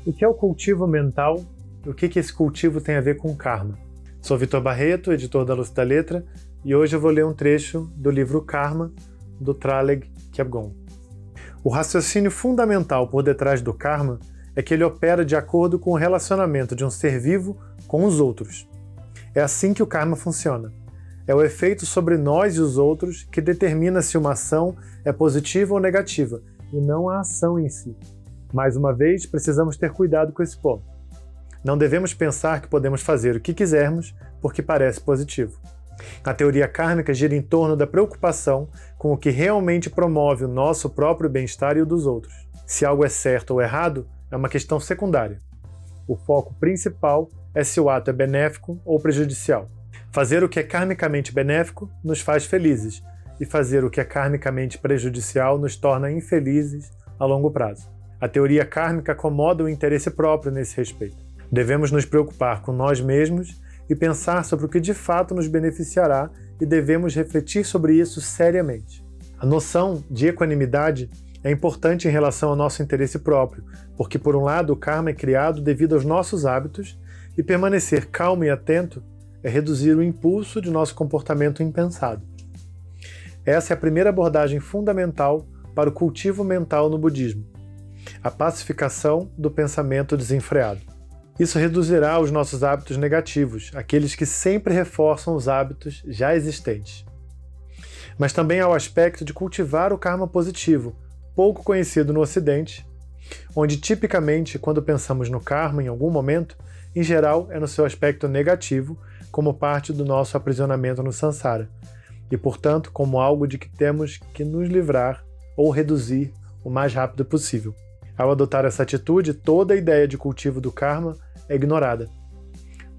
O que é o cultivo mental e o que esse cultivo tem a ver com karma? Sou Vitor Barreto, editor da Luz da Letra, e hoje eu vou ler um trecho do livro Karma, do Traleg Kyabgon. O raciocínio fundamental por detrás do karma é que ele opera de acordo com o relacionamento de um ser vivo com os outros. É assim que o karma funciona. É o efeito sobre nós e os outros que determina se uma ação é positiva ou negativa, e não a ação em si. Mais uma vez, precisamos ter cuidado com esse ponto. Não devemos pensar que podemos fazer o que quisermos porque parece positivo. A teoria kármica gira em torno da preocupação com o que realmente promove o nosso próprio bem-estar e o dos outros. Se algo é certo ou errado, é uma questão secundária. O foco principal é se o ato é benéfico ou prejudicial. Fazer o que é karmicamente benéfico nos faz felizes, e fazer o que é karmicamente prejudicial nos torna infelizes a longo prazo. A teoria kármica acomoda o interesse próprio nesse respeito. Devemos nos preocupar com nós mesmos e pensar sobre o que de fato nos beneficiará e devemos refletir sobre isso seriamente. A noção de equanimidade é importante em relação ao nosso interesse próprio, porque por um lado o karma é criado devido aos nossos hábitos e permanecer calmo e atento é reduzir o impulso de nosso comportamento impensado. Essa é a primeira abordagem fundamental para o cultivo mental no budismo, a pacificação do pensamento desenfreado. Isso reduzirá os nossos hábitos negativos, aqueles que sempre reforçam os hábitos já existentes. Mas também há o aspecto de cultivar o karma positivo, pouco conhecido no Ocidente, onde tipicamente, quando pensamos no karma em algum momento, em geral é no seu aspecto negativo, como parte do nosso aprisionamento no samsara, e portanto como algo de que temos que nos livrar ou reduzir o mais rápido possível. Ao adotar essa atitude, toda a ideia de cultivo do karma é ignorada.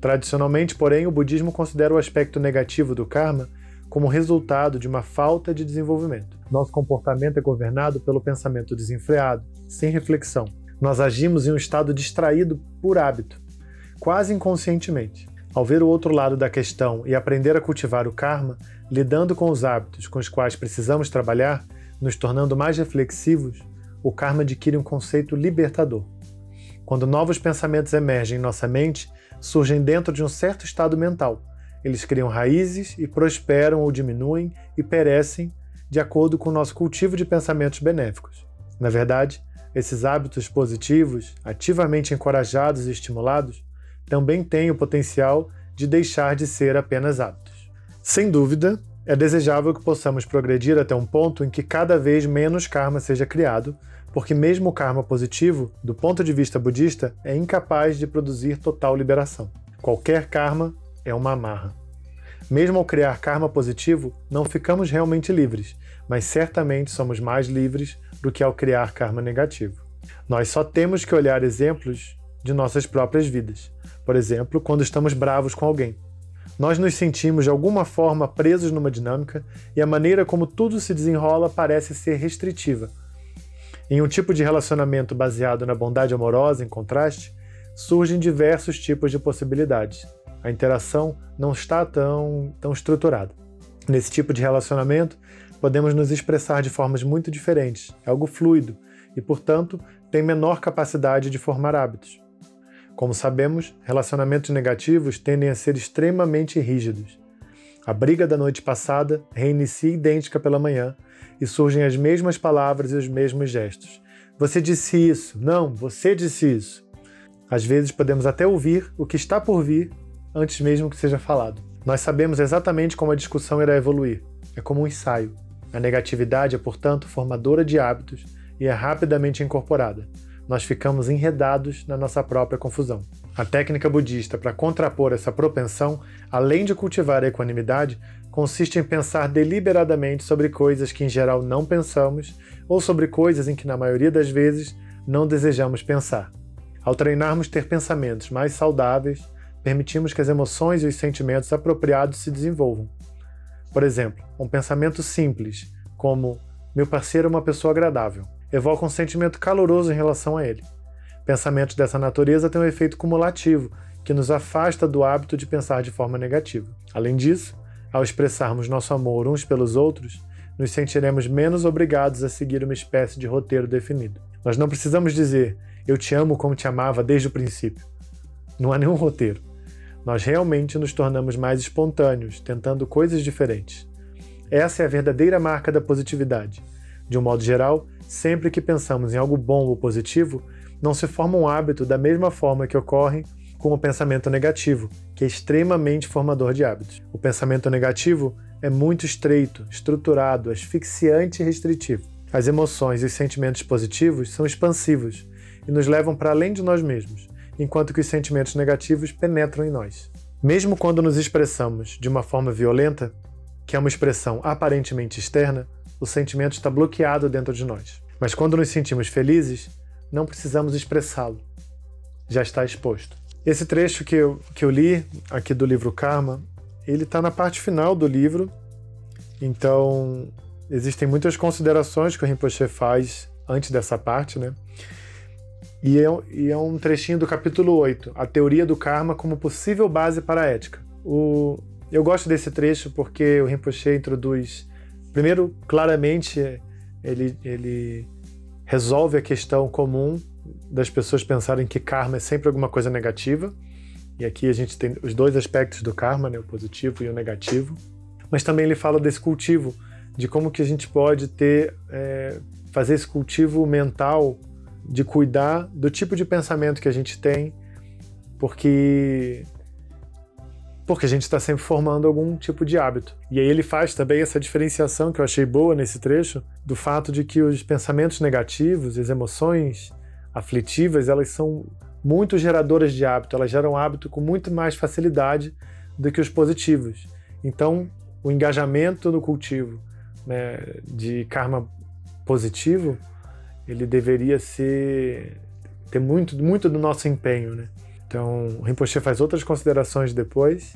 Tradicionalmente, porém, o budismo considera o aspecto negativo do karma como resultado de uma falta de desenvolvimento. Nosso comportamento é governado pelo pensamento desenfreado, sem reflexão. Nós agimos em um estado distraído por hábito, quase inconscientemente. Ao ver o outro lado da questão e aprender a cultivar o karma, lidando com os hábitos com os quais precisamos trabalhar, nos tornando mais reflexivos, o karma adquire um conceito libertador. Quando novos pensamentos emergem em nossa mente, surgem dentro de um certo estado mental. Eles criam raízes e prosperam ou diminuem e perecem de acordo com o nosso cultivo de pensamentos benéficos. Na verdade, esses hábitos positivos, ativamente encorajados e estimulados, também têm o potencial de deixar de ser apenas hábitos. Sem dúvida, é desejável que possamos progredir até um ponto em que cada vez menos karma seja criado, porque mesmo o karma positivo, do ponto de vista budista, é incapaz de produzir total liberação. Qualquer karma é uma amarra. Mesmo ao criar karma positivo, não ficamos realmente livres, mas certamente somos mais livres do que ao criar karma negativo. Nós só temos que olhar exemplos de nossas próprias vidas. Por exemplo, quando estamos bravos com alguém. Nós nos sentimos de alguma forma presos numa dinâmica e a maneira como tudo se desenrola parece ser restritiva. Em um tipo de relacionamento baseado na bondade amorosa, em contraste, surgem diversos tipos de possibilidades. A interação não está tão estruturada. Nesse tipo de relacionamento, podemos nos expressar de formas muito diferentes, é algo fluido e, portanto, tem menor capacidade de formar hábitos. Como sabemos, relacionamentos negativos tendem a ser extremamente rígidos. A briga da noite passada reinicia idêntica pela manhã e surgem as mesmas palavras e os mesmos gestos. Você disse isso. Não, você disse isso. Às vezes podemos até ouvir o que está por vir antes mesmo que seja falado. Nós sabemos exatamente como a discussão irá evoluir. É como um ensaio. A negatividade é, portanto, formadora de hábitos e é rapidamente incorporada. Nós ficamos enredados na nossa própria confusão. A técnica budista para contrapor essa propensão, além de cultivar a equanimidade, consiste em pensar deliberadamente sobre coisas que em geral não pensamos ou sobre coisas em que na maioria das vezes não desejamos pensar. Ao treinarmos ter pensamentos mais saudáveis, permitimos que as emoções e os sentimentos apropriados se desenvolvam. Por exemplo, um pensamento simples, como "meu parceiro é uma pessoa agradável", evoca um sentimento caloroso em relação a ele. Pensamentos dessa natureza têm um efeito cumulativo, que nos afasta do hábito de pensar de forma negativa. Além disso, ao expressarmos nosso amor uns pelos outros, nos sentiremos menos obrigados a seguir uma espécie de roteiro definido. Nós não precisamos dizer eu te amo como te amava desde o princípio. Não há nenhum roteiro. Nós realmente nos tornamos mais espontâneos, tentando coisas diferentes. Essa é a verdadeira marca da positividade. De um modo geral, sempre que pensamos em algo bom ou positivo, não se forma um hábito da mesma forma que ocorre com o pensamento negativo, que é extremamente formador de hábitos. O pensamento negativo é muito estreito, estruturado, asfixiante e restritivo. As emoções e os sentimentos positivos são expansivos e nos levam para além de nós mesmos, enquanto que os sentimentos negativos penetram em nós. Mesmo quando nos expressamos de uma forma violenta, que é uma expressão aparentemente externa, o sentimento está bloqueado dentro de nós. Mas quando nos sentimos felizes, não precisamos expressá-lo. Já está exposto. Esse trecho que eu li aqui do livro Karma, ele está na parte final do livro, então existem muitas considerações que o Rinpoche faz antes dessa parte, né? E é um trechinho do capítulo 8, a teoria do karma como possível base para a ética. Eu gosto desse trecho porque o Rinpoche introduz, primeiro, claramente, ele resolve a questão comum das pessoas pensarem que karma é sempre alguma coisa negativa, e aqui a gente tem os dois aspectos do karma, né, o positivo e o negativo, mas também ele fala desse cultivo, de como que a gente pode fazer esse cultivo mental de cuidar do tipo de pensamento que a gente tem, porque a gente está sempre formando algum tipo de hábito. E aí ele faz também essa diferenciação que eu achei boa nesse trecho, do fato de que os pensamentos negativos, as emoções aflitivas, elas são muito geradoras de hábito, elas geram hábito com muito mais facilidade do que os positivos. Então, o engajamento no cultivo, né, de karma positivo, ele deveria ter muito do nosso empenho, né? Então, o Rinpoche faz outras considerações depois.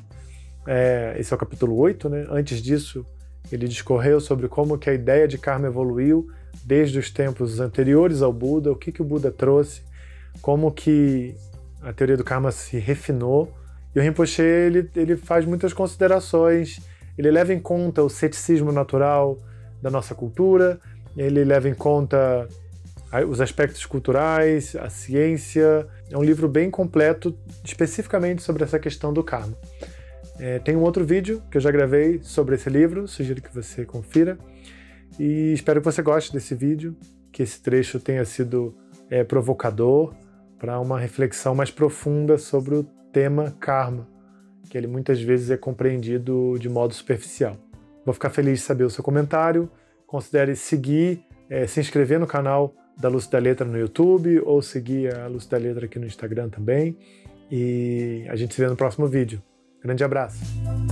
Esse é o capítulo 8, né? Antes disso, ele discorreu sobre como que a ideia de karma evoluiu desde os tempos anteriores ao Buda, o que o Buda trouxe, como que a teoria do karma se refinou. E o Rinpoche, ele faz muitas considerações, ele leva em conta o ceticismo natural da nossa cultura, ele leva em conta os aspectos culturais, a ciência. É um livro bem completo, especificamente sobre essa questão do karma. Tem um outro vídeo que eu já gravei sobre esse livro, sugiro que você confira. E espero que você goste desse vídeo, que esse trecho tenha sido provocador para uma reflexão mais profunda sobre o tema karma, que ele muitas vezes é compreendido de modo superficial. Vou ficar feliz de saber o seu comentário. Considere seguir, se inscrever no canal da Luz da Letra no YouTube, ou seguir a Luz da Letra aqui no Instagram também. E a gente se vê no próximo vídeo. Grande abraço!